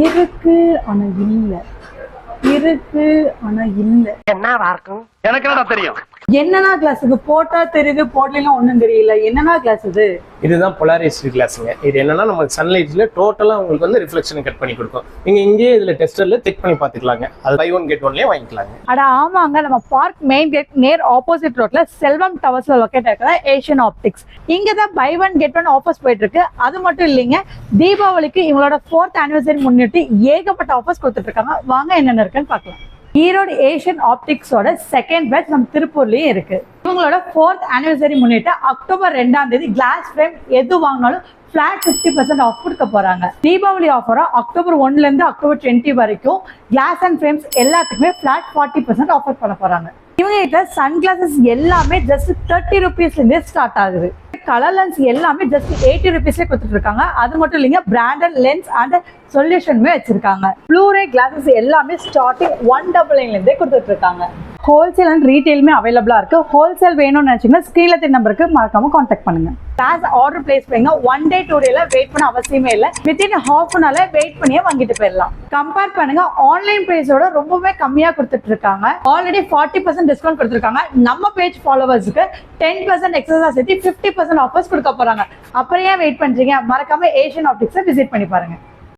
இருக்கு ஆனா இல்ல, இருக்கு ஆனா இல்ல. என்னவா இருக்கும்? எனக்கு என்னடா தெரியும்? என்னன்னா கிளாஸ் இது? போட்டா தெரியுது, போடலாம் ஒண்ணும் தெரியல. என்னன்னா கிளாஸ் இது? இதுதான் போலாரிஸ்ட் கிளாஸுங்க. இது என்னன்னா நம்ம சன்லைட்ல டோட்டலா உங்களுக்கு வந்து ரிஃப்ளெக்ஷன் கட் பண்ணி கொடுக்கும். நீங்க இங்கேயே இதுல டெஸ்டர்ல செக் பண்ணி பாத்துக்கலாங்க. அது பை ஒன் கெட் ஒன்லயே வாங்கிக்கலாங்க. அட ஆமாங்க, நம்ம பார்க் மெயின் கேட் நேர் ஆப்போசிட் ரோட்ல செல்வம் டவர்ஸ்ல லொகேட் இருக்கிற ஏஷியன் ஆப்டிக்ஸ். இங்க தான் buy one get one offers போயிட்டு இருக்கு. அது மட்டும் இல்லைங்க, தீபாவளிக்கு இவங்களோட 4th anniversary முன்னிட்டு ஏகப்பட்ட ஆஃபர்ஸ் கொடுத்துட்டு இருக்காங்க. வாங்க என்னென்ன இருக்குன்னு பார்க்கலாம். ஈரோடு ஏஷியன் ஆப்டிக்ஸோட செகண்ட் பேட்ச் நம்ம திருப்பூர்லயே இருக்கு. இவங்களோட 4th anniversary முன்னிட்டு அக்டோபர் 2ஆம் தேதி கிளாஸ் ஃப்ரேம் எது வாங்கினாலும் ஃபிளாட் 50% ஆஃப் கொடுக்க போறாங்க. தீபாவளி ஆஃபரா அக்டோபர் 1ல இருந்து அக்டோபர் 20 வரைக்கும் கிளாஸ் அண்ட் ஃப்ரேம்ஸ் எல்லாத்துக்குமே ஃபிளாட் 40% ஆஃபர் பண்ண போறாங்க. இவங்க கிட்ட சன் கிளாஸஸ் எல்லாமே ஜஸ்ட் 30 rupeesல இருந்தே ஸ்டார்ட் ஆகுது. கலர் லென்ஸ் எல்லாமே ஜஸ்ட் 80 rupeesல கொடுத்துட்டு இருக்காங்க. அது மட்டும் இல்லைங்க, பிராண்டட் லென்ஸ் அண்ட் சொல்யூஷனுமே வச்சிருக்காங்க. ப்ளூரே கிளாஸஸ் எல்லாமே ஸ்டார்டிங் 199ல இருந்தே கொடுத்துட்டு இருக்காங்க. ஹோல்சேல் அண்ட் ரீட்டைலுமே அவைலபிளா இருக்கு. ஹோல்சேல் வேணும்னு நினைச்சீங்கன்னா ஸ்கிரீன்ல தெரிய நம்பருக்கு மறக்காம கான்டாக்ட் பண்ணுங்க. கிளாஸ் ஆர்டர் பிளேஸ் பண்ணீங்க 1 day 2 dayல வெயிட் பண்ண அவசியமே இல்லை. வித்தின் ஹாஃப் அன் ஹவர்ல வெயிட் பண்ணியே வாங்கிட்டு போயிடலாம். கம்பேர் பண்ணுங்க, ஆன்லைன் பிரைஸோட ரொம்பவே கம்மியா கொடுத்துட்டு இருக்காங்க. ஆல்ரெடி 40% டிஸ்கவுண்ட் கொடுத்துருக்காங்க. நம்ம பேஜ் ஃபாலோவர்ஸ்க்கு 10% எக்ஸ்ட்ரா சேர்த்து 50% ஆஃபர்ஸ் கொடுக்க போறாங்க. அப்புறம் ஏன் வெயிட் பண்றீங்க? மறக்காம ஏஷியன் ஆப்டிக்ஸை விசிட் பண்ணி பாருங்க.